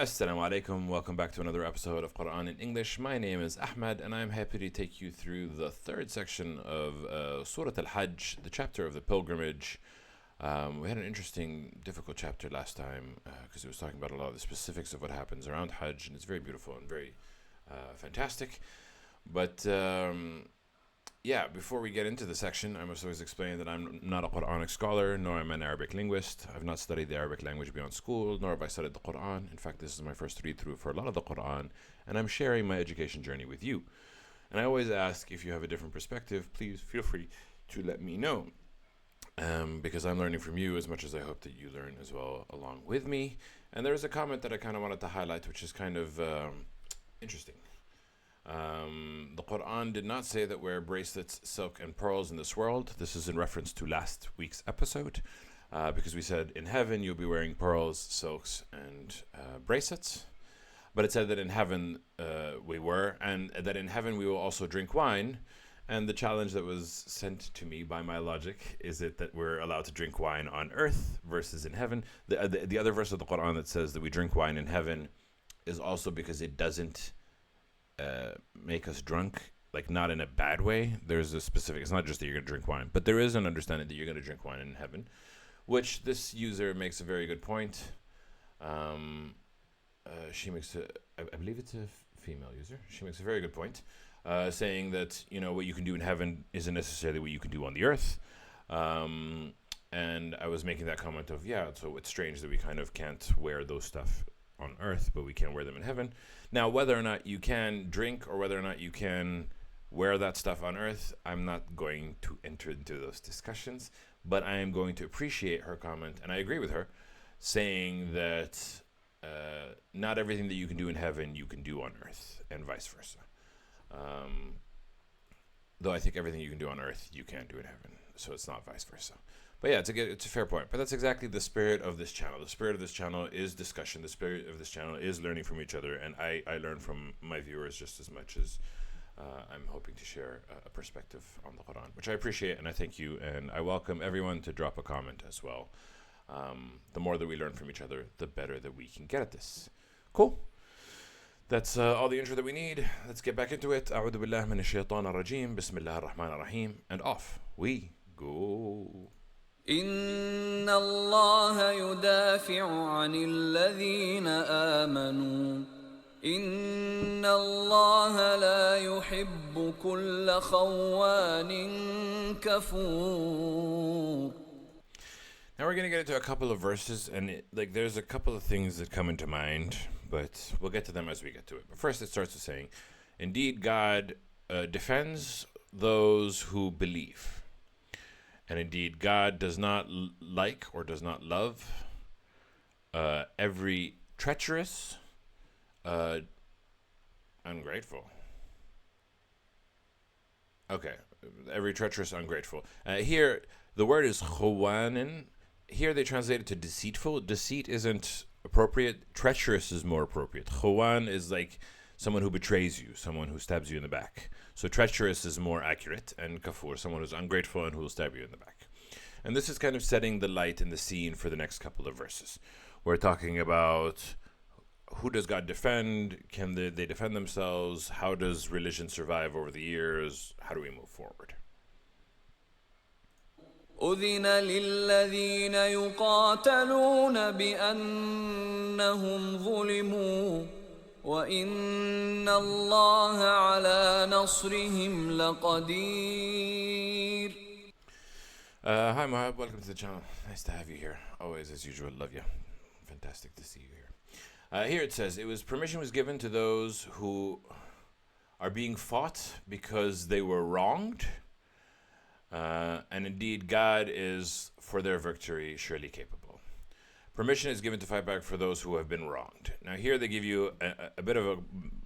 Assalamu alaikum. Welcome back to another episode of Quran in English. My name is Ahmed, and I'm happy to take you through the third section of Surah Al-Hajj, the chapter of the pilgrimage. We had an interesting, difficult chapter last time because it was talking about a lot of the specifics of what happens around Hajj, and it's very beautiful and very fantastic. But before we get into the section, I must always explain that I'm not a Quranic scholar, nor am I an Arabic linguist. I've not studied the Arabic language beyond school, nor have I studied the Quran. In fact, this is my first read-through for a lot of the Quran, and I'm sharing my education journey with you. And I always ask, if you have a different perspective, please feel free to let me know, because I'm learning from you as much as I hope that you learn as well along with me. And there's a comment that I kind of wanted to highlight, which is kind of interesting. The Quran did not say that wear bracelets, silk, and pearls in this world. This is in reference to last week's episode, because we said in heaven you'll be wearing pearls, silks, and bracelets. But it said that in heaven we were, and that in heaven we will also drink wine. And the challenge that was sent to me by my logic is it that we're allowed to drink wine on earth versus in heaven. The other verse of the Quran that says that we drink wine in heaven is also because it doesn't make us drunk, like not in a bad way. There's a specific, it's not just that you're going to drink wine, but there is an understanding that you're going to drink wine in heaven, which this user makes a very good point. She makes I believe it's a female user. She makes a very good point, saying that, you know, what you can do in heaven isn't necessarily what you can do on the earth. And I was making that comment of, so it's strange that we kind of can't wear those stuff on earth, but we can wear them in heaven. Now, whether or not you can drink or whether or not you can wear that stuff on earth, I'm not going to enter into those discussions, but I am going to appreciate her comment, and I agree with her, saying that not everything that you can do in heaven you can do on earth, and vice versa. Though I think everything you can do on earth you can do in heaven, so it's not vice versa. But yeah, it's a fair point. But that's exactly the spirit of this channel. The spirit of this channel is discussion. The spirit of this channel is learning from each other. And I learn from my viewers just as much as I'm hoping to share a perspective on the Quran, which I appreciate and I thank you. And I welcome everyone to drop a comment as well. The more that we learn from each other, the better that we can get at this. Cool. That's all the intro that we need. Let's get back into it. أعوذ بالله من الشيطان الرجيم. بسم الله الرحمن الرحيم. And off we go. إن الله يدافع عن الذين آمنوا إن الله لا يحب كل خوان كفور. Now we're going to get into a couple of verses, and there's a couple of things that come into mind, but we'll get to them as we get to it. But first it starts with saying, indeed God defends those who believe. And indeed, God does not like or does not love every treacherous, ungrateful. Okay, every treacherous, ungrateful. Here, the word is khawanin. Here they translate it to deceitful. Deceit isn't appropriate. Treacherous is more appropriate. Khawan is like someone who betrays you, someone who stabs you in the back. So treacherous is more accurate, and kafur, someone who's ungrateful and who will stab you in the back. And this is kind of setting the light and the scene for the next couple of verses. We're talking about who does God defend? Can they defend themselves? How does religion survive over the years? How do we move forward? أذن للذين يقاتلون بأنهم ظلموا وإن الله على نصرهم لقدير. Hi Mohab, welcome to the channel. Nice to have you here. Always, as usual, love you. Fantastic to see you here. Here it says, permission was given to those who are being fought because they were wronged. And indeed, God is for their victory surely capable. Permission is given to fight back for those who have been wronged. Now here they give you a bit of a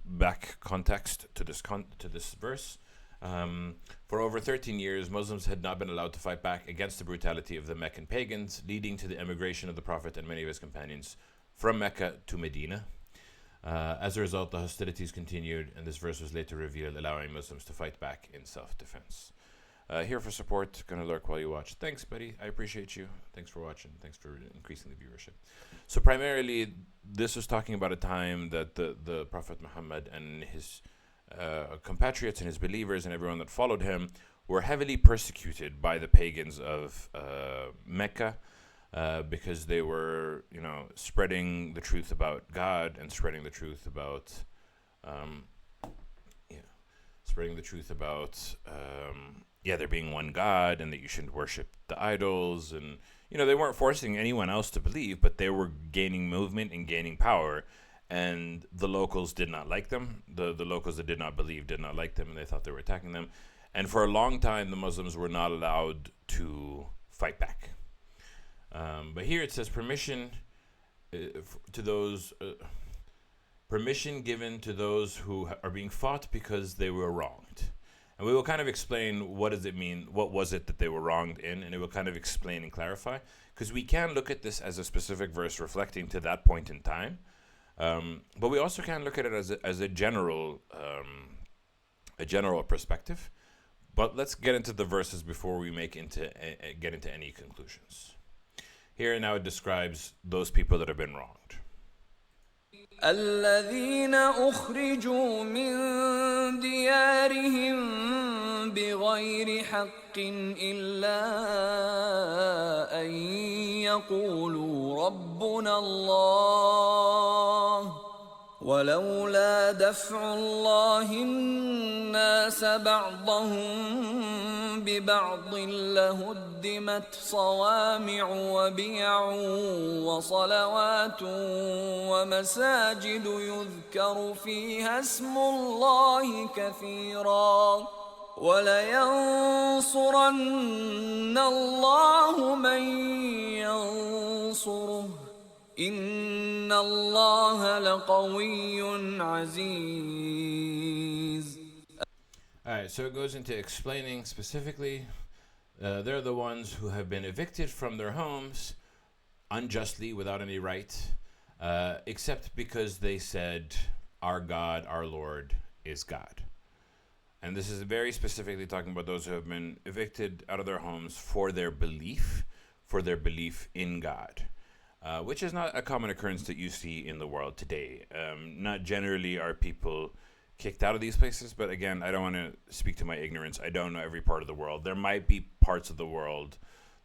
back context to this verse. For over 13 years, Muslims had not been allowed to fight back against the brutality of the Meccan pagans, leading to the emigration of the Prophet and many of his companions from Mecca to Medina. As a result, the hostilities continued, and this verse was later revealed, allowing Muslims to fight back in self-defense. Here for support, gonna lurk while you watch. Thanks, buddy. I appreciate you. Thanks for watching. Thanks for increasing the viewership. So primarily, this was talking about a time that the Prophet Muhammad and his compatriots and his believers and everyone that followed him were heavily persecuted by the pagans of Mecca because they were, spreading the truth about God and spreading the truth about, there being one God and that you shouldn't worship the idols. And, they weren't forcing anyone else to believe, but they were gaining movement and gaining power. And the locals did not like them. The locals that did not believe did not like them, and they thought they were attacking them. And for a long time, the Muslims were not allowed to fight back. But here it says permission given to those who are being fought because they were wronged. And we will kind of explain what does it mean, what was it that they were wronged in, and it will kind of explain and clarify. Because we can look at this as a specific verse reflecting to that point in time. But we also can look at it as a general perspective. But let's get into the verses before we get into any conclusions. Here now it describes those people that have been wronged. الذين أخرجوا من ديارهم بغير حق إلا أن يقولوا ربنا الله ولولا دفع الله الناس بعضهم ببعض لهدمت صوامع وبيع وصلوات ومساجد يذكر فيها اسم الله كثيرا ولينصرن الله من ينصره إن الله لقوي عزيز. Alright, so it goes into explaining specifically they're the ones who have been evicted from their homes unjustly without any right, except because they said, our God, our Lord is God. And this is very specifically talking about those who have been evicted out of their homes for their belief in God. Which is not a common occurrence that you see in the world today. Not generally are people kicked out of these places, but again, I don't want to speak to my ignorance. I don't know every part of the world. There might be parts of the world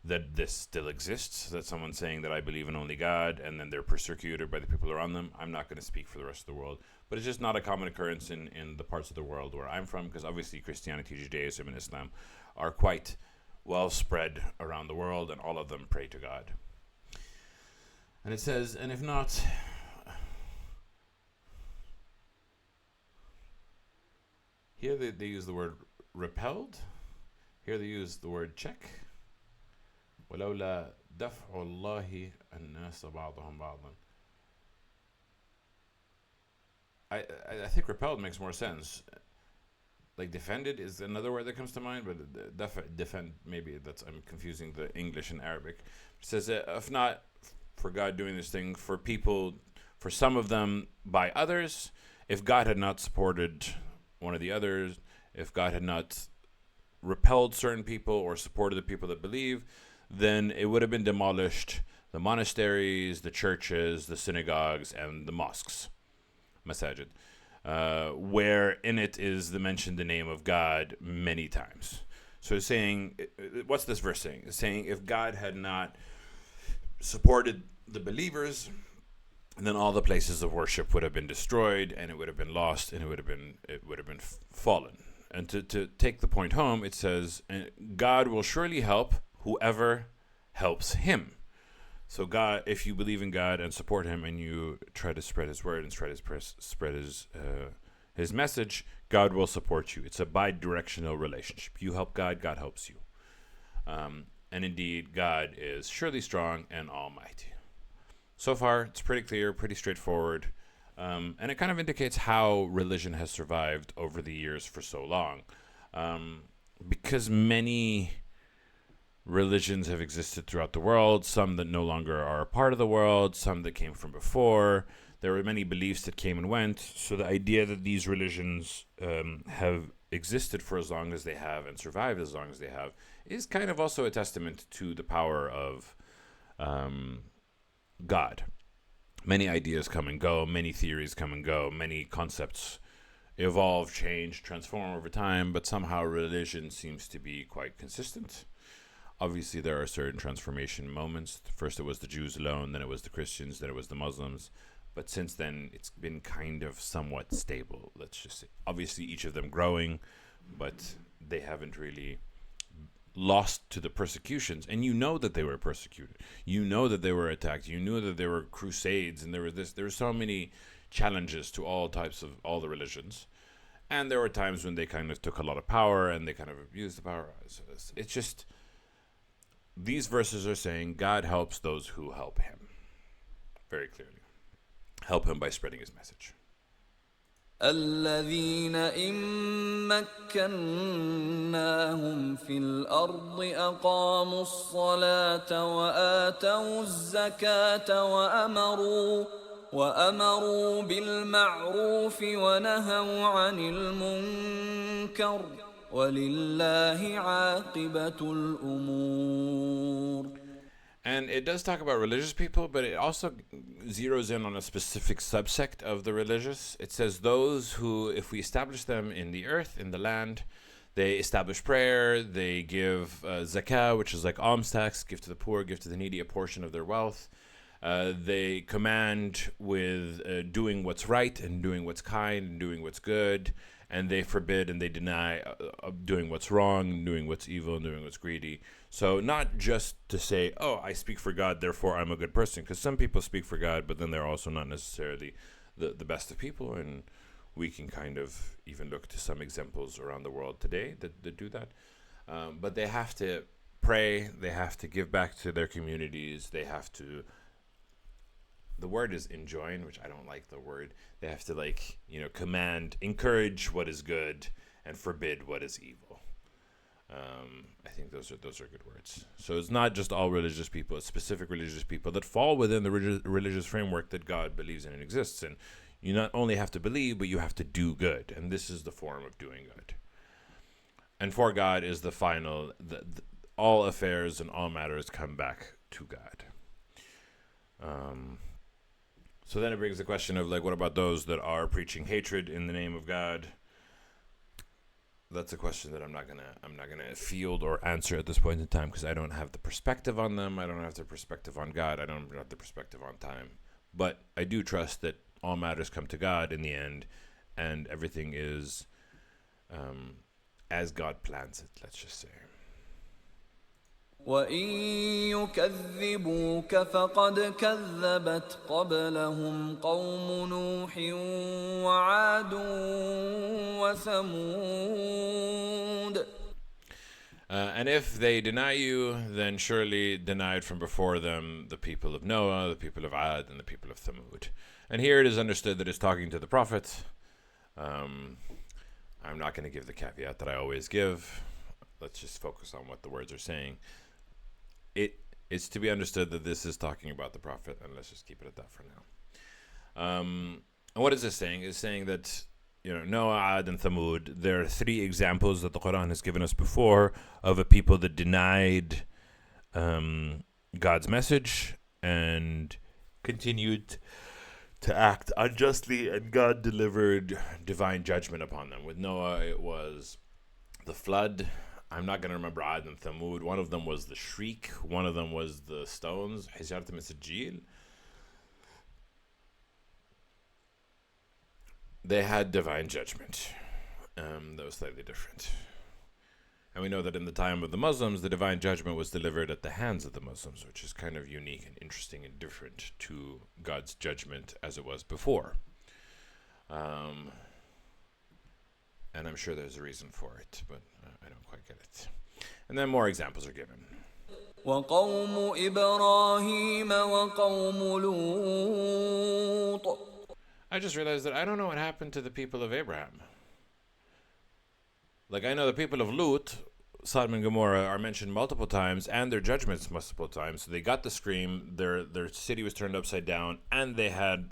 that this still exists, that someone's saying that I believe in only God, and then they're persecuted by the people around them. I'm not going to speak for the rest of the world, but it's just not a common occurrence in the parts of the world where I'm from, because obviously Christianity, Judaism, and Islam are quite well spread around the world, and all of them pray to God. And it says, and if not, here they use the word repelled. Here they use the word check. وَلَوْلَا دَفْعُ اللَّهِ النَّاسَ بَعْضَهُمْ بَعْضًا. I think repelled makes more sense. Like defended is another word that comes to mind, but defend, maybe I'm confusing the English and Arabic. It says, if not for God doing this thing for people, for some of them by others, if God had not supported one of the others, if God had not repelled certain people or supported the people that believe, then it would have been demolished, the monasteries, the churches, the synagogues, and the mosques, masajid, where in it is mentioned the name of God many times. So it's saying, what's this verse saying? It's saying if God had not supported the believers, then all the places of worship would have been destroyed, and it would have been lost, and it would have been fallen. And to take the point home, it says, God will surely help whoever helps him. So God, if you believe in God and support him, and you try to spread his word and spread his message, God will support you. It's a bi-directional relationship. You help God, God helps you. And indeed, God is surely strong and almighty. So far, it's pretty clear, pretty straightforward. And it kind of indicates how religion has survived over the years for so long. Because many religions have existed throughout the world, some that no longer are a part of the world, some that came from before. There were many beliefs that came and went. So the idea that these religions have existed for as long as they have and survived as long as they have is kind of also a testament to the power of God. Many ideas come and go, many theories come and go, many concepts evolve, change, transform over time, but somehow religion seems to be quite consistent. Obviously, there are certain transformation moments. First, it was the Jews alone, then it was the Christians, then it was the Muslims. But since then, it's been kind of somewhat stable, let's just say. Obviously, each of them growing, but they haven't really lost to the persecutions. And you know that they were persecuted. You know that they were attacked. You knew that there were crusades, and there were so many challenges to all types of all the religions. And there were times when they kind of took a lot of power and they kind of abused the power. So it's just, these verses are saying God helps those who help him. Very clearly. Help him by spreading his message. الذين إن مكناهم في الأرض أقاموا الصلاة وآتوا الزكاة وأمروا بالمعروف ونهوا عن المنكر ولله عاقبة الأمور. And it does talk about religious people, but it also zeroes in on a specific subsect of the religious. It says those who, if we establish them in the earth, in the land, they establish prayer, they give zakah, which is like alms tax, give to the poor, give to the needy a portion of their wealth. They command with doing what's right and doing what's kind and doing what's good. And they forbid and they deny doing what's wrong, doing what's evil, and doing what's greedy. So not just to say, oh, I speak for God, therefore I'm a good person. Because some people speak for God, but then they're also not necessarily the best of people. And we can kind of even look to some examples around the world today that do that. But they have to pray. They have to give back to their communities. They have to... The word is enjoin, which I don't like the word. They have to command, encourage what is good and forbid what is evil. I think those are good words. So it's not just all religious people, it's specific religious people that fall within the religious framework that God believes in and exists. And you not only have to believe, but you have to do good. And this is the form of doing good. And for God is the final, all affairs and all matters come back to God. So then it brings the question of what about those that are preaching hatred in the name of God? That's a question that I'm not gonna field or answer at this point in time because I don't have the perspective on them. I don't have the perspective on God. I don't have the perspective on time. But I do trust that all matters come to God in the end, and everything is as God plans it. Let's just say. وَإِن يُكَذِّبُوكَ فَقَدْ كَذَّبَتْ قَبْلَهُمْ قَوْمُ نُوحٍ وَعَادٌ وَثَمُودَ. And if they deny you, then surely denied from before them the people of Noah, the people of Ad, and the people of Thamud. And here it is understood that it's talking to the prophet. I'm not going to give the caveat that I always give. Let's just focus on what the words are saying. It's to be understood that this is talking about the prophet, and let's just keep it at that for now. And what is this saying? It's saying that Noah, Ad, and Thamud, there are three examples that the Quran has given us before of a people that denied God's message and continued to act unjustly, and God delivered divine judgment upon them. With Noah, it was the flood. I'm not going to remember Ad and Thamud. One of them was the shriek. One of them was the stones. Hijarat Masajil. They had divine judgment. That was slightly different. And we know that in the time of the Muslims, the divine judgment was delivered at the hands of the Muslims, which is kind of unique and interesting and different to God's judgment as it was before. And I'm sure there's a reason for it, but I don't quite get it. And then more examples are given. وَقَوْمُ إِبْرَاهِيمَ وَقَوْمُ لُوطٍ. I just realized that I don't know what happened to the people of Abraham. I know the people of Lut, Sodom and Gomorrah, are mentioned multiple times, and their judgments multiple times. So they got the scream, their city was turned upside down, and they had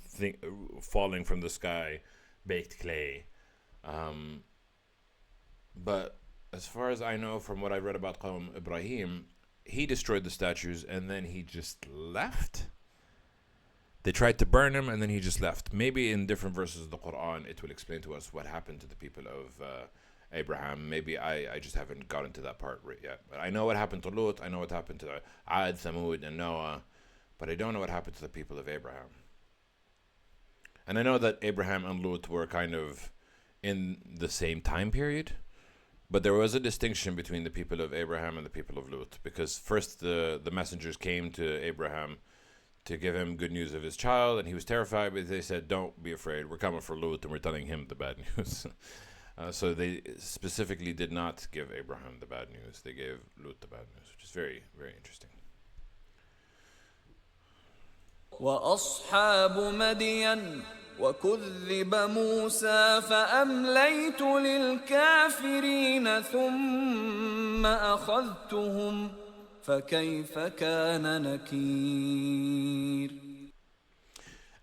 falling from the sky baked clay. But as far as I know from what I read about Qawm Ibrahim, he destroyed the statues and then he just left. They tried to burn him and then he just left. Maybe in different verses of the Quran it will explain to us what happened to the people of Abraham. Maybe I just haven't gotten to that part right yet. But I know what happened to Lut, I know what happened to Ad, Thamud, and Noah, but I don't know what happened to the people of Abraham. And I know that Abraham and Lut were kind of in the same time period, but there was a distinction between the people of Abraham and the people of Lut, because first the messengers came to Abraham to give him good news of his child, and he was terrified, but they said, don't be afraid, we're coming for Lut, and we're telling him the bad news. So they specifically did not give Abraham the bad news. They gave Lut the bad news, which is very, very interesting. وأصحاب مدين وكذب موسى فأمليت للكافرين ثم أخذتهم فكيف كان نكير.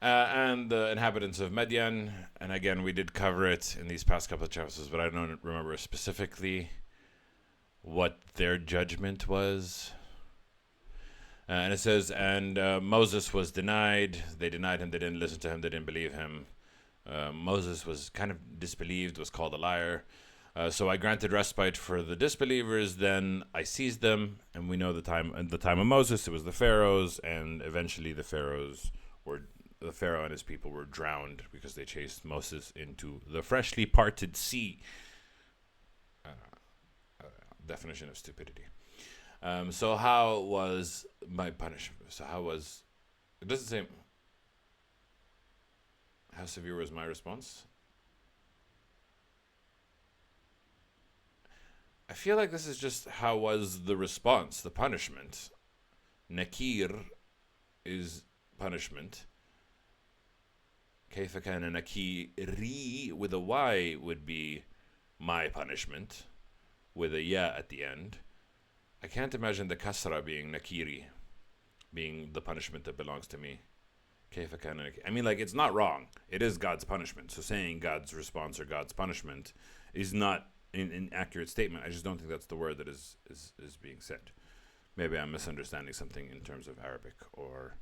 And the inhabitants of Median, and again, we did cover it in these past couple of chapters, but I don't remember specifically what their judgment was. And it says, and Moses was denied. They denied him. They didn't listen to him. They didn't believe him. Moses was kind of disbelieved, was called a liar. So I granted respite for the disbelievers. Then I seized them, and we know the time. At the time of Moses, it was the pharaohs, and eventually the pharaoh and his people were drowned because they chased Moses into the freshly parted sea. Definition of stupidity. So how was my punishment? So how was... It doesn't say... How severe was my response? I feel like this is just how was the response, the punishment. Nakir is punishment. كيف كان نكيري with a Y would be my punishment, with a ya at the end. I can't imagine the kasra being nakiri, being the punishment that belongs to me. I mean, like, it's not wrong. It is God's punishment. So saying God's response or God's punishment is not an accurate statement. I just don't think that's the word that is being said. Maybe I'm misunderstanding something in terms of Arabic or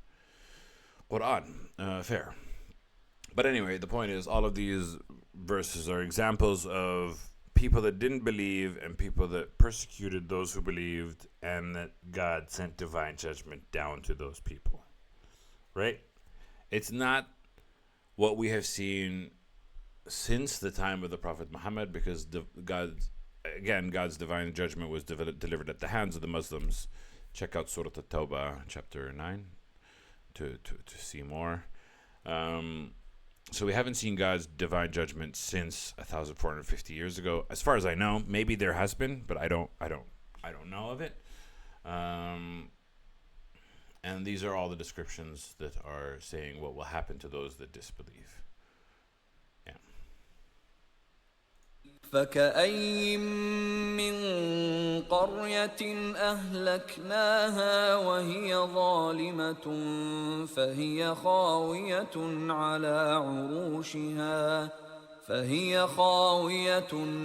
Quran. Fair. But anyway, the point is, all of these verses are examples of people that didn't believe and people that persecuted those who believed, and that God sent divine judgment down to those people. Right? It's not what we have seen since the time of the Prophet Muhammad, because God's divine judgment was delivered at the hands of the Muslims. Check out Surah At-Tawbah, chapter 9, to see more. So we haven't seen God's divine judgment since 1,450 years ago, as far as I know. Maybe there has been, but I don't know of it. And these are all the descriptions that are saying what will happen to those that disbelieve. Yeah. فكأي من قرية أهلكناها وهي ظالمة فهي خاوية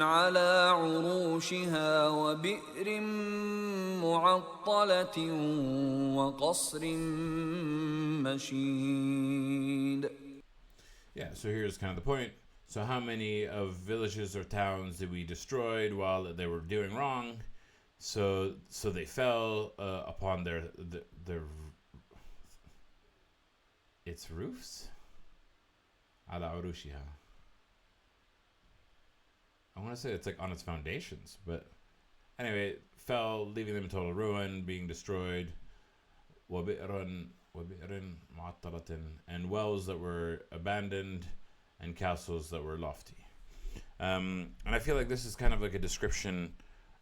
على عروشها وبئر معطلة وقصر مشيد. Yeah, so here's kind of the point. So how many of villages or towns did we destroy while they were doing wrong? So they fell upon their its roofs. Ala urushiha. I want to say it's like on its foundations, but anyway, it fell, leaving them in total ruin, being destroyed. وَبِئْرٍ مُعَطَّلَةٍ, and wells that were abandoned, and castles that were lofty. And I feel like this is kind of like a description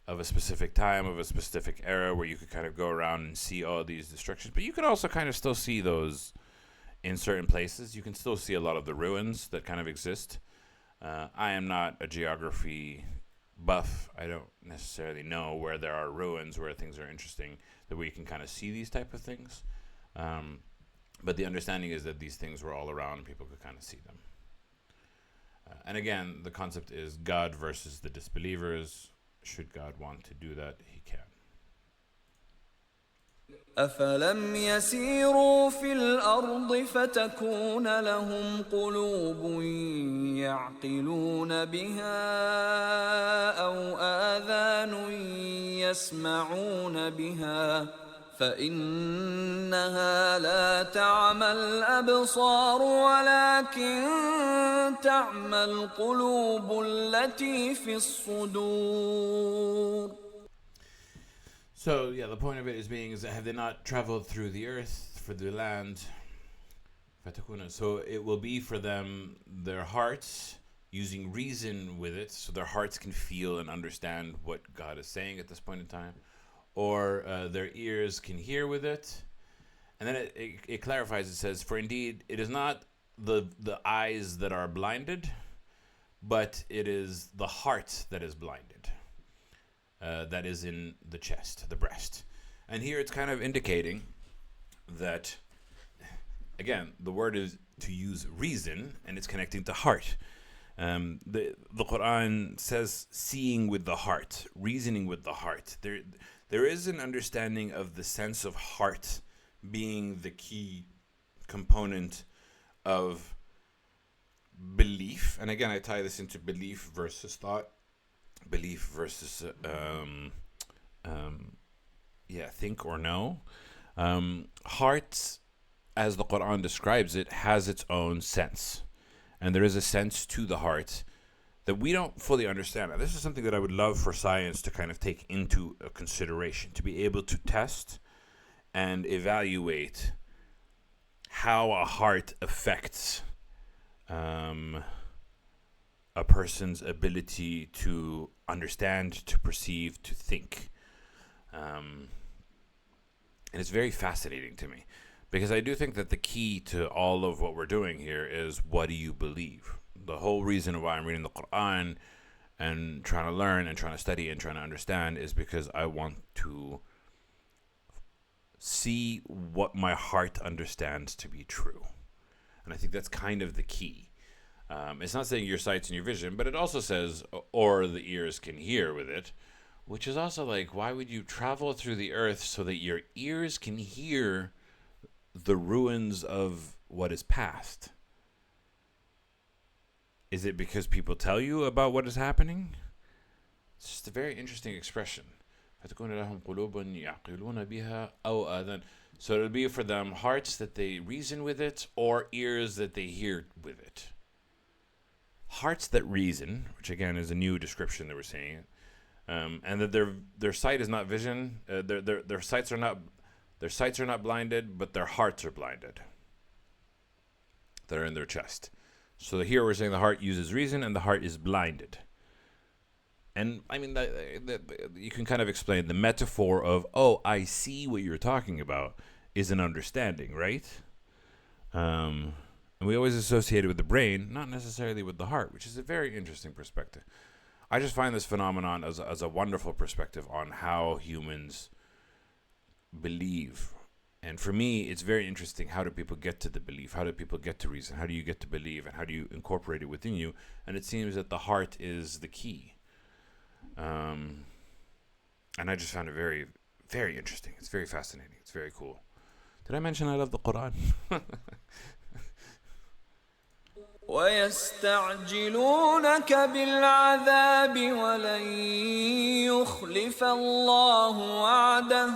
of a specific time, of a specific era, where you could kind of go around and see all these destructions. But you could also kind of still see those in certain places. You can still see a lot of the ruins that kind of exist. I am not a geography buff. I don't necessarily know where there are ruins, where things are interesting, that we can kind of see these type of things. But the understanding is that these things were all around and people could kind of see them. And again, the concept is God versus the disbelievers. Should God want to do that, he can. أفلم يسيروا في الأرض فتكون لهم قلوب يعقلون بها أو آذان يسمعون بها فإنها لا تعمى الأبصار ولكن تعمى القلوب التي في الصدور. So, yeah, the point of it is that have they not traveled through the earth, for the land? So it will be for them their hearts using reason with it, so their hearts can feel and understand what God is saying at this point in time, or their ears can hear with it. And then it clarifies, it says, for indeed it is not the eyes that are blinded, but it is the heart that is blinded. That is in the chest, the breast. And here it's kind of indicating that, again, the word is to use reason, and it's connecting to heart. The Quran says seeing with the heart, reasoning with the heart. There is an understanding of the sense of heart being the key component of belief. And again, I tie this into belief versus thought. Belief versus think or know. Heart, as the Quran describes it, has its own sense, and there is a sense to the heart that we don't fully understand. Now, this is something that I would love for science to kind of take into consideration, to be able to test and evaluate how a heart affects a person's ability to understand, to perceive, to think. And it's very fascinating to me, because I do think that the key to all of what we're doing here is, what do you believe? The whole reason why I'm reading the Quran and trying to learn and trying to study and trying to understand is because I want to see what my heart understands to be true. And I think that's kind of the key. It's not saying your sights and your vision, but it also says, or the ears can hear with it, which is also like, why would you travel through the earth so that your ears can hear the ruins of what is past? Is it because people tell you about what is happening? It's just a very interesting expression. So it'll be for them hearts that they reason with it, or ears that they hear with it. Hearts that reason, which again is a new description that we're seeing, and that their sight is not vision. Their sights are not blinded, but their hearts are blinded. That are in their chest. So here we're saying the heart uses reason, and the heart is blinded. And I mean, that you can kind of explain the metaphor of, oh, I see what you're talking about, is an understanding, right? And we always associate it with the brain, not necessarily with the heart, which is a very interesting perspective. I just find this phenomenon as a wonderful perspective on how humans believe. And for me, it's very interesting, how do people get to the belief? How do people get to reason? How do you get to believe? And how do you incorporate it within you? And it seems that the heart is the key. And I just found it very, very interesting. It's very fascinating. It's very cool. Did I mention I love the Quran? ويستعجلونك بالعذاب ولن يخلف الله وعده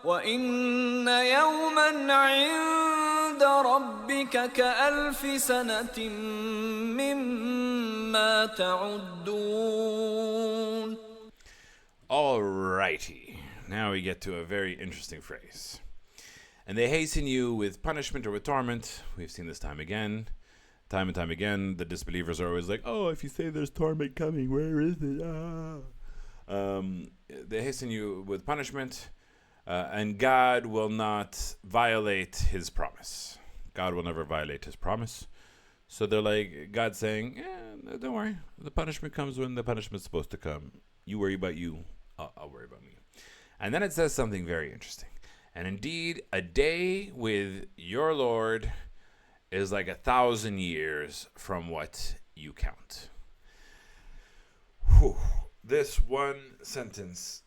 وإن يوما عند ربك كألف سنة مما تعدون. Alrighty. Now we get to a very interesting phrase. And they hasten you with punishment or with torment. We've seen this time and time again. The disbelievers are always like, oh, if you say there's torment coming, where is it? They hasten you with punishment, and God will not violate his promise. God will never violate his promise. So they're like, God's saying, don't worry. The punishment comes when the punishment's supposed to come. You worry about you. I'll worry about me. And then it says something very interesting. And indeed, a day with your Lord is like 1,000 years from what you count. Whew. This one sentence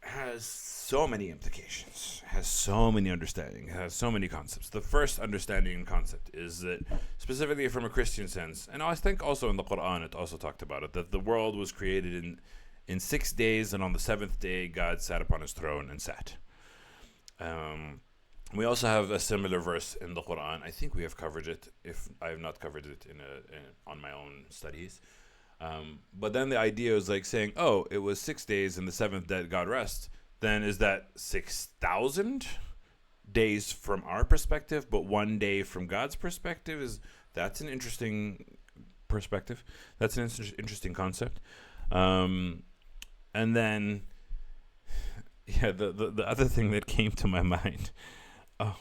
has so many implications, has so many understanding, has so many concepts. The first understanding and concept is that, specifically from a Christian sense, and I think also in the Quran it also talked about it, that the world was created in 6 days, and on the seventh day God sat upon his throne and sat. We also have a similar verse in the Quran. I think we have covered it, if I have not covered it on my own studies. But then the idea is like saying, oh, it was 6 days and the seventh day God rests. Then is that 6,000 days from our perspective, but 1 day from God's perspective? That's an interesting perspective. That's an interesting concept. And then, yeah, the other thing that came to my mind,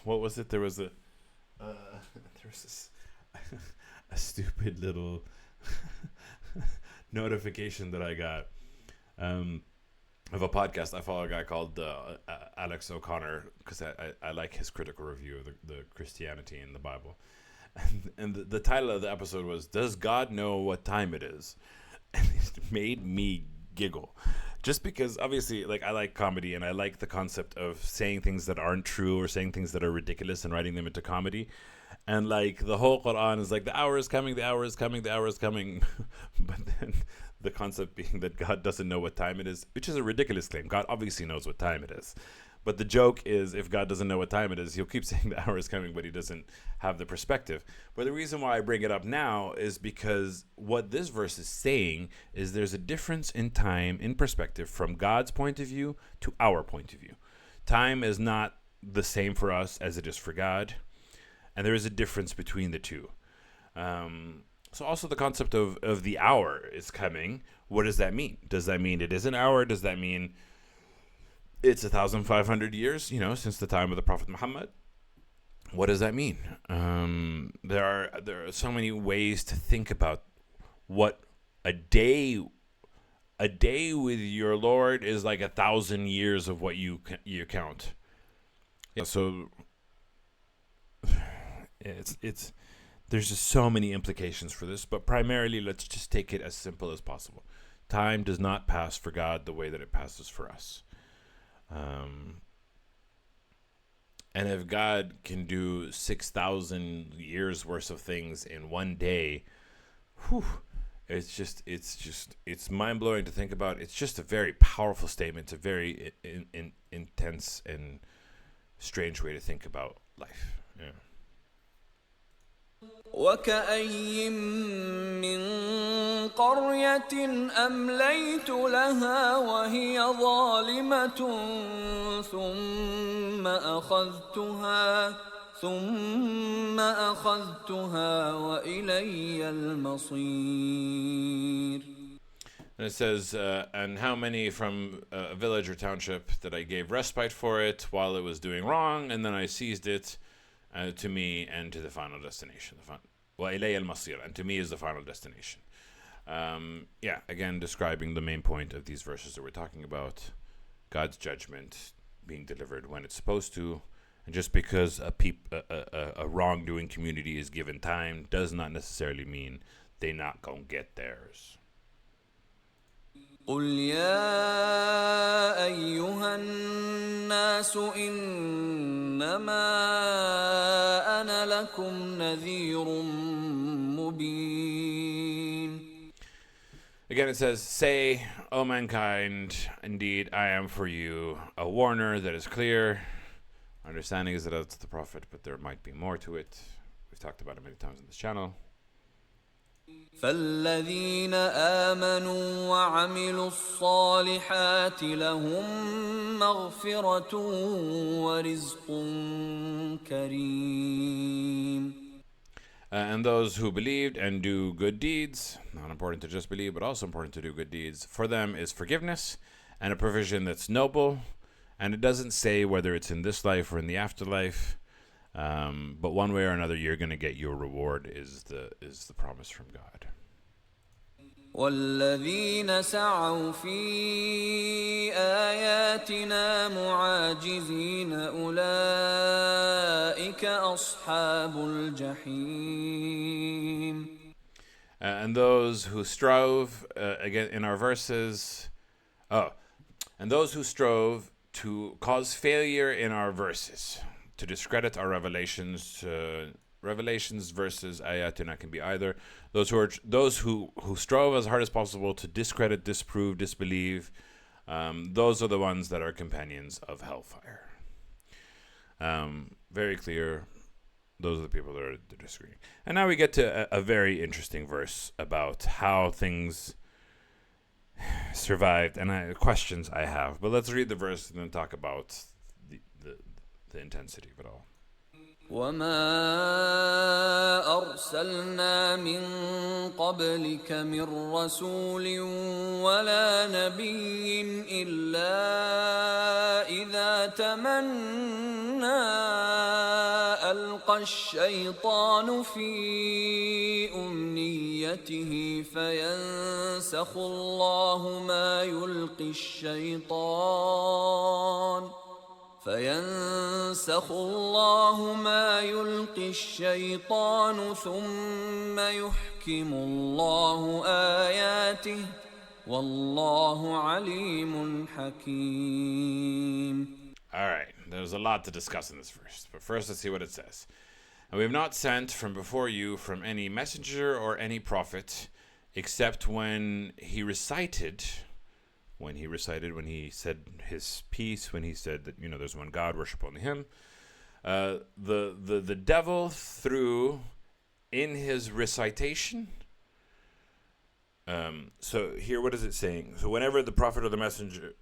what was it? There was a stupid little notification that I got of a podcast. I follow a guy called Alex O'Connor because I like his critical review of the Christianity in the Bible. And the title of the episode was, Does God Know What Time It Is? And it made me giggle. Just because, obviously, like, I like comedy and I like the concept of saying things that aren't true or saying things that are ridiculous and writing them into comedy. And, like, the whole Quran is like, the hour is coming, the hour is coming, the hour is coming. But then the concept being that God doesn't know what time it is, which is a ridiculous claim. God obviously knows what time it is. But the joke is, if God doesn't know what time it is, he'll keep saying the hour is coming, but he doesn't have the perspective. But the reason why I bring it up now is because what this verse is saying is there's a difference in time, in perspective, from God's point of view to our point of view. Time is not the same for us as it is for God, and there is a difference between the two. So also the concept of the hour is coming. What does that mean? Does that mean it is an hour? Does that mean it's 1,500 years, since the time of the Prophet Muhammad? What does that mean? There are so many ways to think about what a day with your Lord is like 1,000 years of what you count. Yeah, so it's there's just so many implications for this, but primarily let's just take it as simple as possible. Time does not pass for God the way that it passes for us. And if God can do 6,000 years worth of things in 1 day, it's mind blowing to think about. It's just a very powerful statement. It's a very intense and strange way to think about life. Yeah. وكأي من قرية أمليت لها وهي ظالمة ثم أخذتها وإلي المصير. And it says, and how many from a village or township that I gave respite for it while it was doing wrong, and then I seized it to me and to the final destination. وَإِلَيَّ الْمَصِيرُ, and to me is the final destination. Again, describing the main point of these verses that we're talking about, God's judgment being delivered when it's supposed to, and just because a wrongdoing community is given time does not necessarily mean they're not gonna get theirs. قل يا أيها الناس إنما أنا لكم نذير مبين. Again, it says, Say, O mankind, indeed I am for you a warner that is clear. Our understanding is that it's the Prophet, but there might be more to it. We've talked about it many times on this channel. فالذين آمنوا وعملوا الصالحات لهم مغفرة ورزق كريم. And those who believed and do good deeds, not important to just believe, but also important to do good deeds, for them is forgiveness and a provision that's noble. And it doesn't say whether it's in this life or in the afterlife, but one way or another, you're going to get your reward, is the promise from God. والذين سعوا في آياتنا معاجزين أولئك أصحاب الجحيم. and those who strove, again in our verses, and those who strove to cause failure in our verses, to discredit our revelations. Revelations versus ayatina can be either. Those who strove as hard as possible to discredit, disprove, disbelieve. Those are the ones that are companions of hellfire. Very clear. Those are the people that are disagreeing. And now we get to a very interesting verse about how things survived and questions I have. But let's read the verse and then talk about the intensity of it all. وما أرسلنا من قبلك من رسول ولا نبي إلا إذا تمنى ألقى الشيطان في أمنيته فينسخ الله ما يلقي الشيطان ثم يحكم الله آياته والله عليم حكيم. All right, there's a lot to discuss in this verse, but first let's see what it says. And we have not sent from before you from any messenger or any prophet, except when he said his piece, when he said that, there's one God, worship only him. The devil threw in his recitation. So here, what is it saying? So whenever the prophet or the messenger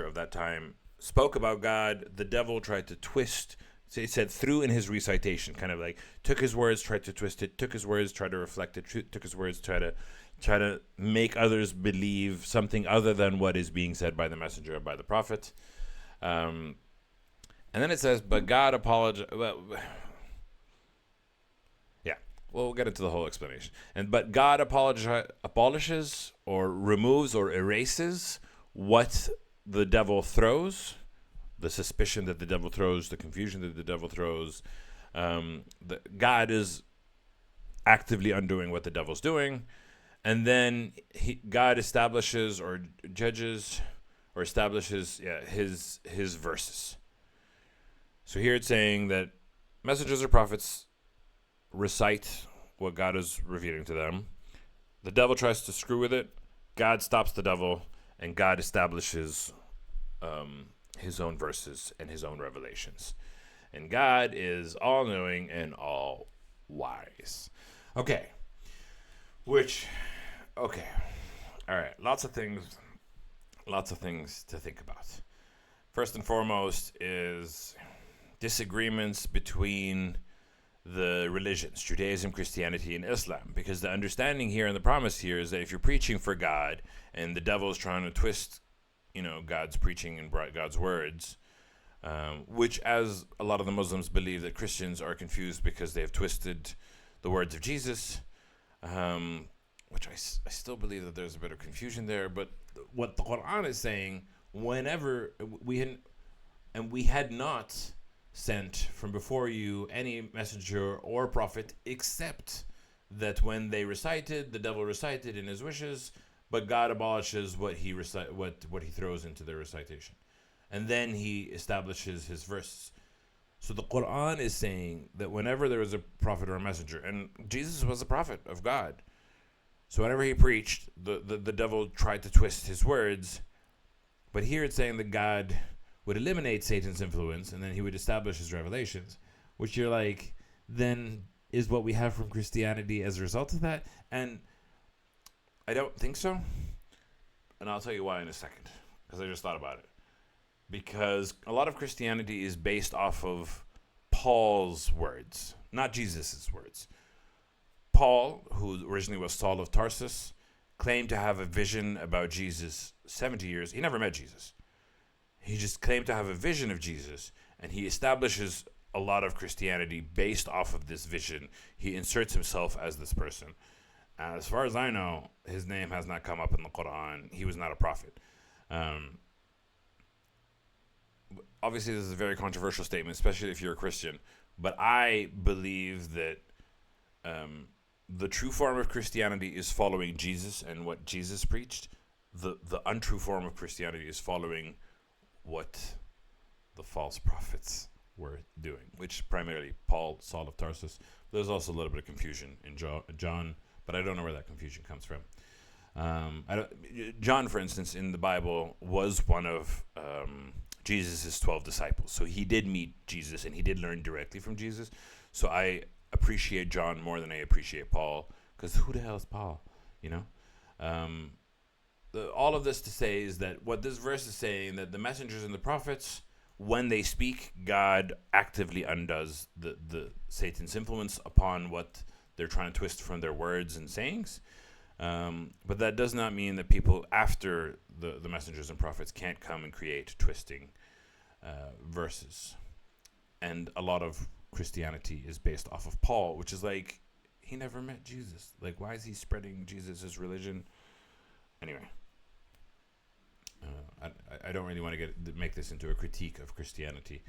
of that time spoke about God, the devil tried to twist. So it said through in his recitation, kind of like took his words, tried to twist it, took his words, tried to reflect it, took his words, try to make others believe something other than what is being said by the messenger or by the prophet. And then it says, but God apologized. We'll get into the whole explanation. But God abolishes or removes or erases what the devil throws, the suspicion that the devil throws, the confusion that the devil throws. God is actively undoing what the devil's doing. And then God establishes or judges or establishes his verses. So here it's saying that messengers or prophets recite what God is revealing to them. The devil tries to screw with it. God stops the devil, and God establishes his own verses and his own revelations. And God is all-knowing and all-wise. Okay. All right. Lots of things to think about. First and foremost is disagreements between the religions, Judaism, Christianity, and Islam. Because the understanding here and the promise here is that if you're preaching for God and the devil is trying to twist, God's preaching and God's words, which as a lot of the Muslims believe that Christians are confused because they have twisted the words of Jesus, which I still believe that there's a bit of confusion there. But what the Quran is saying, whenever we had not sent from before you any messenger or prophet, except that when they recited, the devil recited in his wishes, but God abolishes what he throws into their recitation, and then he establishes his verses. So the Quran is saying that whenever there was a prophet or a messenger, and Jesus was a prophet of God, so whenever he preached, the devil tried to twist his words, but here it's saying that God would eliminate Satan's influence, and then he would establish his revelations, which you're like, then is what we have from Christianity as a result of that? And I don't think so. And I'll tell you why in a second, because I just thought about it. Because a lot of Christianity is based off of Paul's words, not Jesus's words. Paul, who originally was Saul of Tarsus, claimed to have a vision about Jesus 70 years. He never met Jesus. He just claimed to have a vision of Jesus, and he establishes a lot of Christianity based off of this vision. He inserts himself as this person. As far as I know, his name has not come up in the Quran. He was not a prophet. Obviously, this is a very controversial statement, especially if you're a Christian. But I believe that the true form of Christianity is following Jesus and what Jesus preached. The untrue form of Christianity is following what the false prophets were doing, which primarily Paul, Saul of Tarsus. There's also a little bit of confusion in John, but I don't know where that confusion comes from. John, for instance, in the Bible was one of Jesus' 12 disciples. So he did meet Jesus and he did learn directly from Jesus. So I appreciate John more than I appreciate Paul, because who the hell is Paul? All of this to say is that what this verse is saying, that the messengers and the prophets, when they speak, God actively undoes the Satan's influence upon what they're trying to twist from their words and sayings. But that does not mean that people after the messengers and prophets can't come and create twisting verses. And a lot of Christianity is based off of Paul, which is like, he never met Jesus. Like, why is he spreading Jesus' religion? Anyway, I don't really want to make this into a critique of Christianity.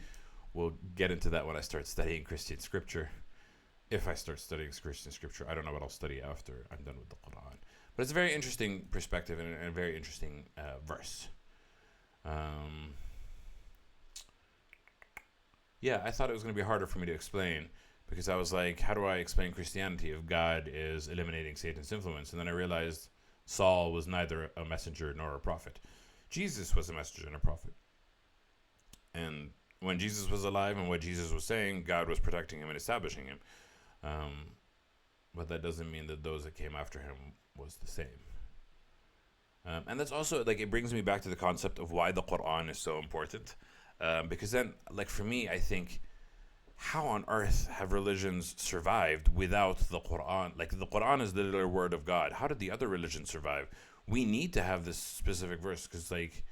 We'll get into that when I start studying Christian scripture. If I start studying Christian scripture, I don't know what I'll study after I'm done with the Quran. But it's a very interesting perspective and a very interesting verse. I thought it was going to be harder for me to explain, because I was like, how do I explain Christianity if God is eliminating Satan's influence? And then I realized Saul was neither a messenger nor a prophet. Jesus was a messenger and a prophet. And when Jesus was alive and what Jesus was saying, God was protecting him and establishing him. But that doesn't mean that those that came after him was the same. And that's also, like, it brings me back to the concept of why the Quran is so important. Because then, like, for me, I think, how on earth have religions survived without the Quran? Like, the Quran is the literal word of God. How did the other religions survive? We need to have this specific verse, because, like,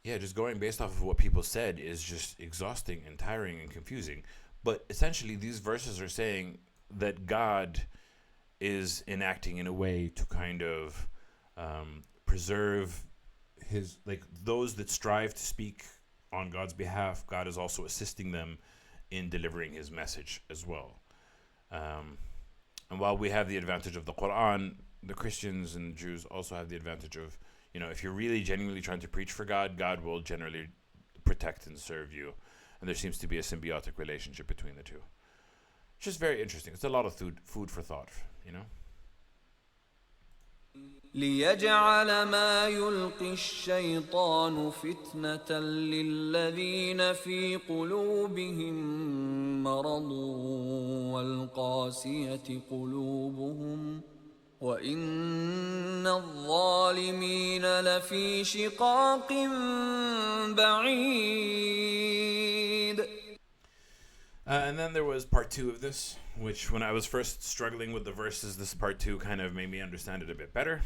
just going based off of what people said is just exhausting and tiring and confusing. But essentially, these verses are saying that God is enacting in a way to kind of preserve his, like, those that strive to speak on God's behalf. God is also assisting them in delivering his message as well. And while we have the advantage of the Quran, the Christians and Jews also have the advantage of, if you're really genuinely trying to preach for God, God will generally protect and serve you. And there seems to be a symbiotic relationship between the two. It's just very interesting. It's a lot of food for thought, ليجعل ما يلقي الشيطان فتنة للذين في قلوبهم مرض والقاسية قلوبهم وإن الظالمين لفي شقاق بعيد. And then there was part 2 of this, which when I was first struggling with the verses, this part 2 kind of made me understand it a bit better.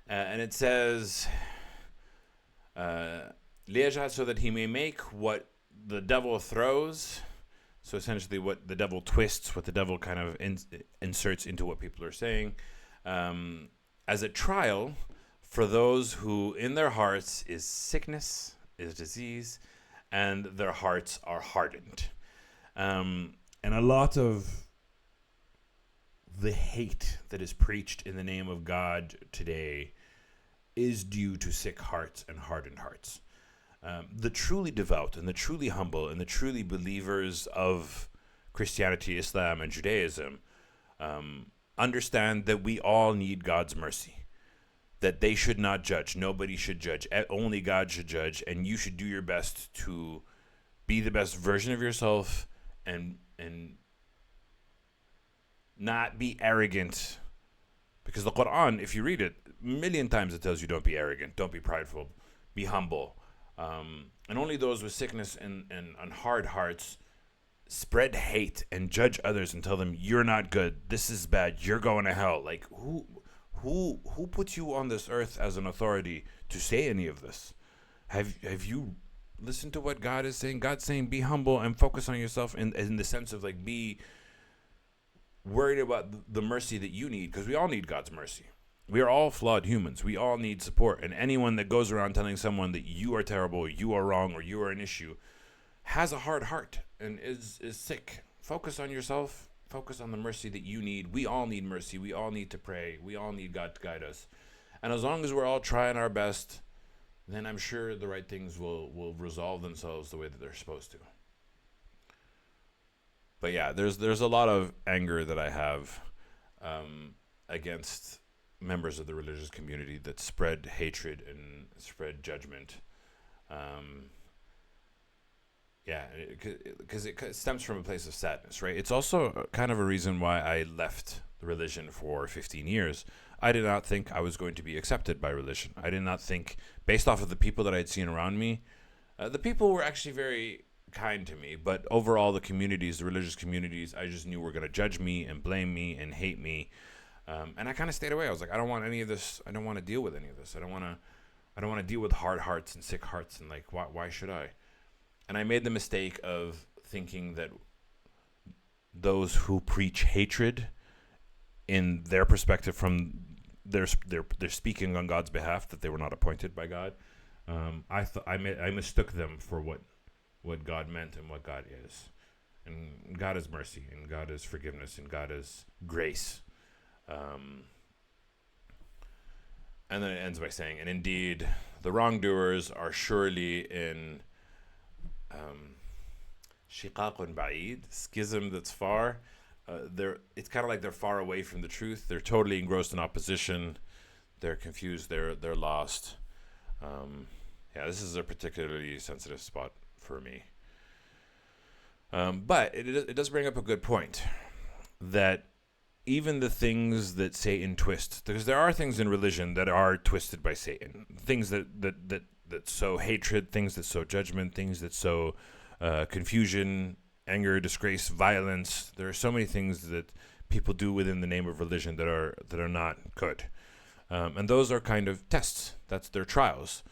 And it says, ليجعل, so that he may make what the devil throws. So essentially what the devil twists, what the devil kind of inserts into what people are saying, as a trial for those who in their hearts is sickness, is disease, and their hearts are hardened. And a lot of the hate that is preached in the name of God today is due to sick hearts and hardened hearts. The truly devout and the truly humble and the truly believers of Christianity, Islam, and Judaism understand that we all need God's mercy, that they should not judge. Nobody should judge. Only God should judge, and you should do your best to be the best version of yourself and not be arrogant. Because the Quran, if you read it, a million times it tells you don't be arrogant, don't be prideful, be humble. And only those with sickness and hard hearts spread hate and judge others and tell them, you're not good, this is bad, you're going to hell. Like, who puts you on this earth as an authority to say any of this? Have you listened to what God is saying? God's saying be humble and focus on yourself in the sense of, like, be worried about the mercy that you need, because we all need God's mercy. We are all flawed humans. We all need support. And anyone that goes around telling someone that you are terrible, you are wrong, or you are an issue has a hard heart and is sick. Focus on yourself Focus on the mercy that you need. We all need mercy. We all need to pray. We all need God to guide us. And as long as we're all trying our best, then I'm sure the right things will resolve themselves the way that they're supposed to. But yeah, there's a lot of anger that I have against members of the religious community that spread hatred and spread judgment. Because it stems from a place of sadness, right? It's also kind of a reason why I left the religion for 15 years. I did not think I was going to be accepted by religion. I did not think, based off of the people that I'd seen around me, the people were actually very kind to me, but overall the religious communities, I just knew were going to judge me and blame me and hate me. And I kind of stayed away. I was like, I don't want any of this. I don't want to deal with any of this. I don't want to deal with hard hearts and sick hearts. And like, why should I? And I made the mistake of thinking that those who preach hatred, in their perspective, from they're speaking on God's behalf, that they were not appointed by God. I mistook them for what God meant and what God is. And God is mercy, and God is forgiveness, and God is grace. And then it ends by saying, and indeed, the wrongdoers are surely in shiqaqun ba'id, schism that's far. It's kind of like they're far away from the truth. They're totally engrossed in opposition. They're confused. They're lost. This is a particularly sensitive spot for me. But it does bring up a good point, that even the things that Satan twists, because there are things in religion that are twisted by Satan, things that sow hatred, things that sow judgment, things that sow confusion, anger, disgrace, violence. There are so many things that people do within the name of religion that are not good, and those are kind of tests. That's their trials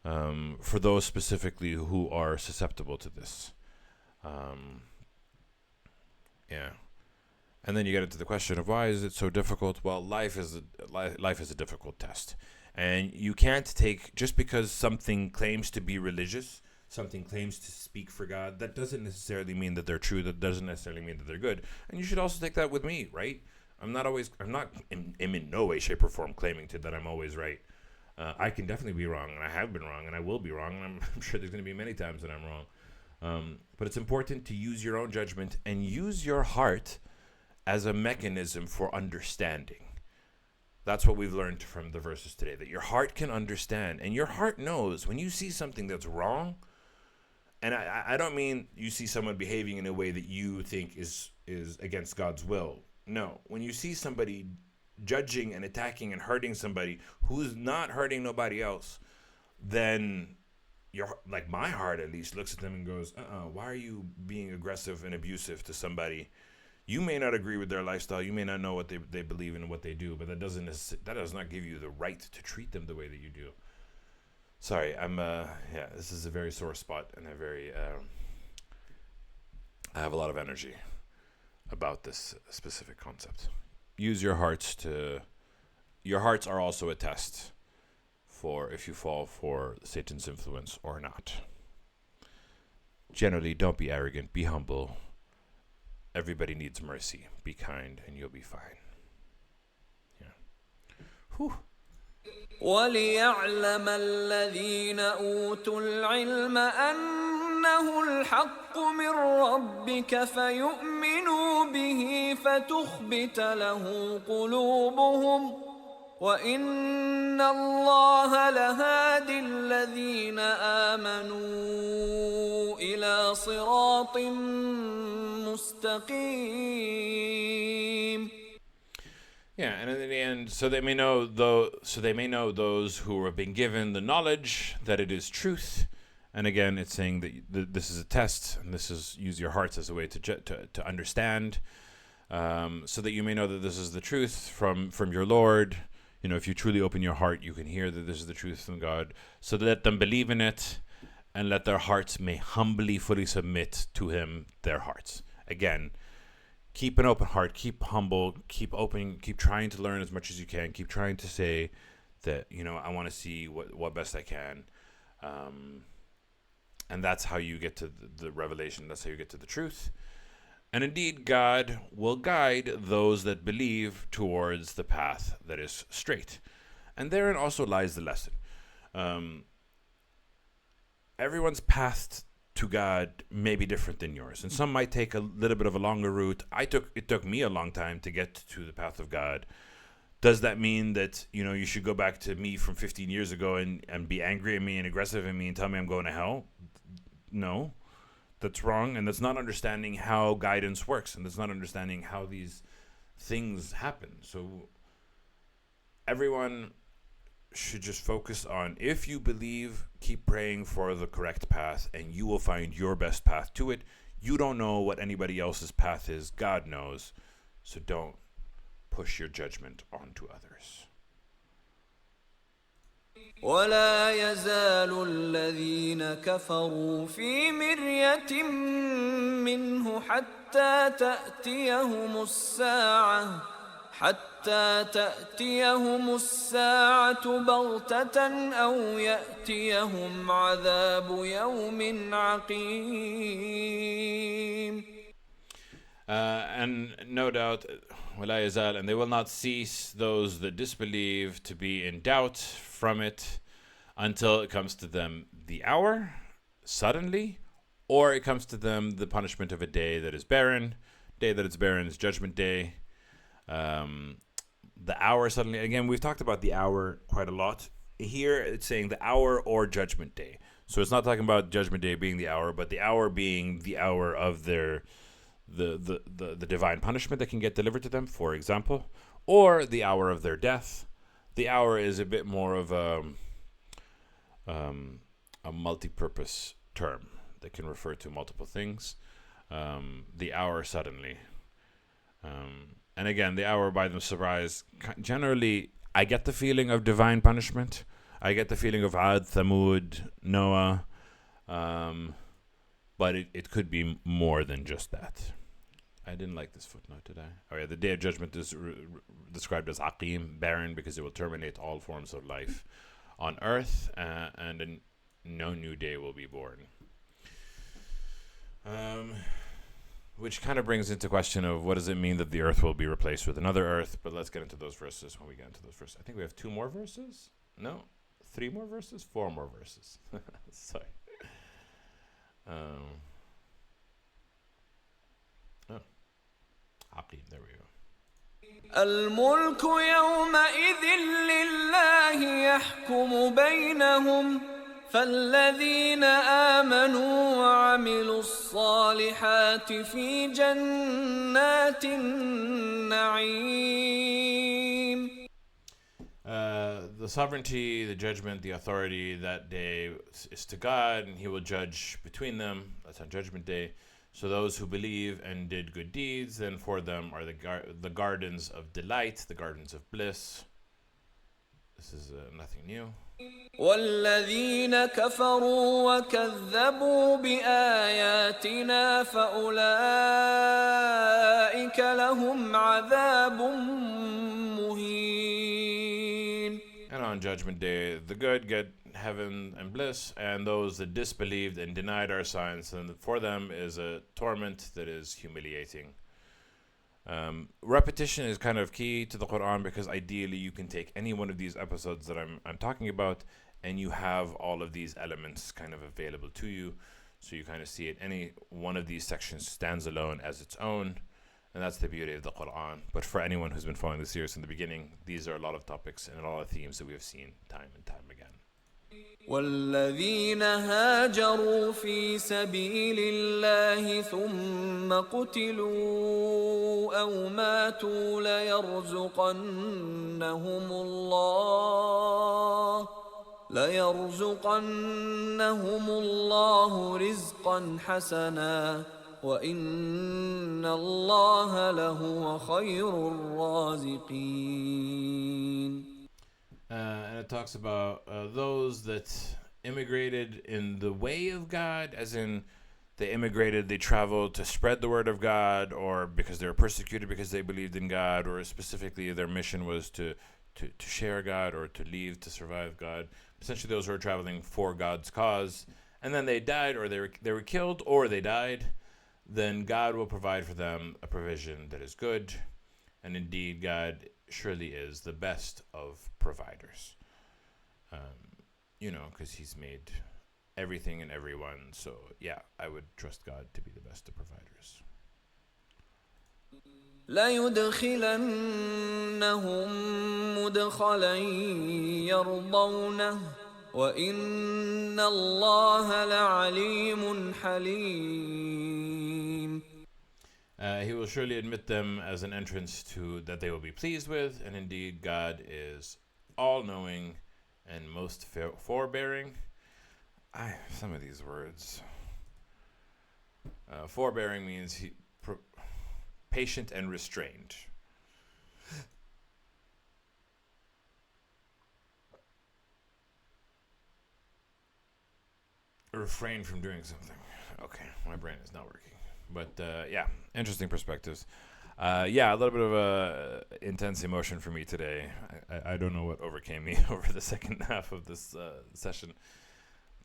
for those specifically who are susceptible to this. And then you get into the question of why is it so difficult? Well, life is a difficult test, and you can't take, just because something claims to be religious, something claims to speak for God, that doesn't necessarily mean that they're true. That doesn't necessarily mean that they're good. And you should also take that with me, right? I'm not in no way, shape, or form claiming that I'm always right. I can definitely be wrong, and I have been wrong, and I will be wrong, and I'm sure there's going to be many times that I'm wrong. But it's important to use your own judgment and use your heart as a mechanism for understanding. That's what we've learned from the verses today, that your heart can understand, and your heart knows when you see something that's wrong. And I don't mean you see someone behaving in a way that you think is against God's will. No, when you see somebody judging and attacking and hurting somebody who's not hurting nobody else, then my heart at least looks at them and goes, why are you being aggressive and abusive to somebody? You may not agree with their lifestyle. You may not know what they believe in and what they do, but that does not give you the right to treat them the way that you do. Sorry, this is a very sore spot, and I have a lot of energy about this specific concept. Use your hearts your hearts are also a test for if you fall for Satan's influence or not. Generally, don't be arrogant, be humble. Everybody needs mercy. Be kind, and you'll be fine. Whew. وليعلم الذين أوتوا العلم أنه الحق من ربك فيؤمنوا به فتخبت له قلوبهم وإن الله لهادي الذين آمنوا إلى صراط مستقيم. And in the end, so they may know those who have been given the knowledge that it is truth. And again, it's saying that this is a test, and this is use your hearts as a way to understand, so that you may know that this is the truth from your Lord. If you truly open your heart, you can hear that this is the truth from God. So let them believe in it, and let their hearts may humbly, fully submit to Him, their hearts. Again, keep an open heart, keep humble, keep open, keep trying to learn as much as you can, keep trying to say that, I want to see what best I can. And that's how you get to the revelation, that's how you get to the truth. And indeed, God will guide those that believe towards the path that is straight. And therein also lies the lesson. Everyone's path to God may be different than yours, and some might take a little bit of a longer route. It took me a long time to get to the path of God. Does that mean that you should go back to me from 15 years ago and be angry at me and aggressive at me and tell me I'm going to hell? No, that's wrong, and that's not understanding how guidance works, and that's not understanding how these things happen. So everyone should just focus on, if you believe, keep praying for the correct path, and you will find your best path to it. You don't know what anybody else's path is. God knows. So don't push your judgment onto others. ولا يزال الذين كفروا في مرية منه حتى تأتيهم الساعة بغتة أو يأتيهم عذاب يوم عقيم. And no doubt, ولا يزال, and they will not cease, those that disbelieve, to be in doubt from it until it comes to them the hour, suddenly, or it comes to them the punishment of a day that is barren. Day that is barren is Judgment Day. The hour suddenly, again, we've talked about the hour quite a lot. Here it's saying the hour or Judgment Day. So it's not talking about Judgment Day being the hour, but the hour being the hour of the divine punishment that can get delivered to them, for example, or the hour of their death. The hour is a bit more of a multi-purpose term that can refer to multiple things. The hour suddenly. And again, the hour by the surprise. Generally, I get the feeling of divine punishment. I get the feeling of Ad, Thamud, Noah. But it could be more than just that. I didn't like this footnote, did I? Oh yeah, the day of judgment is described as aqim, barren, because it will terminate all forms of life on earth, and no new day will be born. Which kind of brings into question of what does it mean that the earth will be replaced with another earth, but let's get into those verses when we get into those verses. I think we have 2 more verses? No? 3 more verses? 4 more verses. Sorry. Aqim, there we go. الملك يومئذ لله يحكم بينهم فالذين آمنوا وعملوا الصالحات في جنات النعيم. The sovereignty, the judgment, the authority that day is to God, and He will judge between them. That's on Judgment Day. So those who believe and did good deeds, then for them are the gardens of delight, the gardens of bliss. This is nothing new. والذين كفروا وكذبوا بآياتنا فأولئك لهم عذاب مهين. And on Judgment Day, the good get heaven and bliss, and those that disbelieved and denied our signs, and for them is a torment that is humiliating. Repetition is kind of key to the Quran, because ideally you can take any one of these episodes that I'm talking about, and you have all of these elements kind of available to you, so you kind of see it. Any one of these sections stands alone as its own, and that's the beauty of the Quran. But for anyone who's been following the series in the beginning, these are a lot of topics and a lot of themes that we have seen time and time again. والذين هاجروا في سبيل الله ثم قتلوا أو ماتوا ليرزقنهم الله رزقا حسنا وإن الله لهو خير الرازقين. And it talks about those that immigrated in the way of God, as in they immigrated, they traveled to spread the word of God, or because they were persecuted because they believed in God, or specifically their mission was to share God or to leave to survive God. Essentially, those who are traveling for God's cause, and then they died, or they were killed, or they died. then God will provide for them a provision that is good. And indeed, God surely is the best of providers. Because He's made everything and everyone. So, yeah, I would trust God to be the best of providers. ليدخلنهم مدخلا يرضونه وإن الله لعليم حليم. He will surely admit them as an entrance to that they will be pleased with, and indeed God is all-knowing and most forbearing. Some of these words. Forbearing means patient and restrained. Refrain from doing something. Okay, my brain is not working. But yeah, interesting perspectives. Yeah, a little bit of intense emotion for me today. I don't know what overcame me over the second half of this session.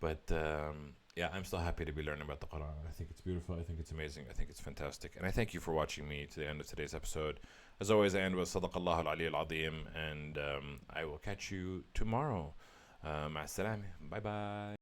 But yeah, I'm still happy to be learning about the Quran. I think it's beautiful. I think it's amazing. I think it's fantastic. And I thank you for watching me to the end of today's episode. As always, I end with Sadaqallahu al-Ali al-Azim. And I will catch you tomorrow. مع السلامة. Bye bye.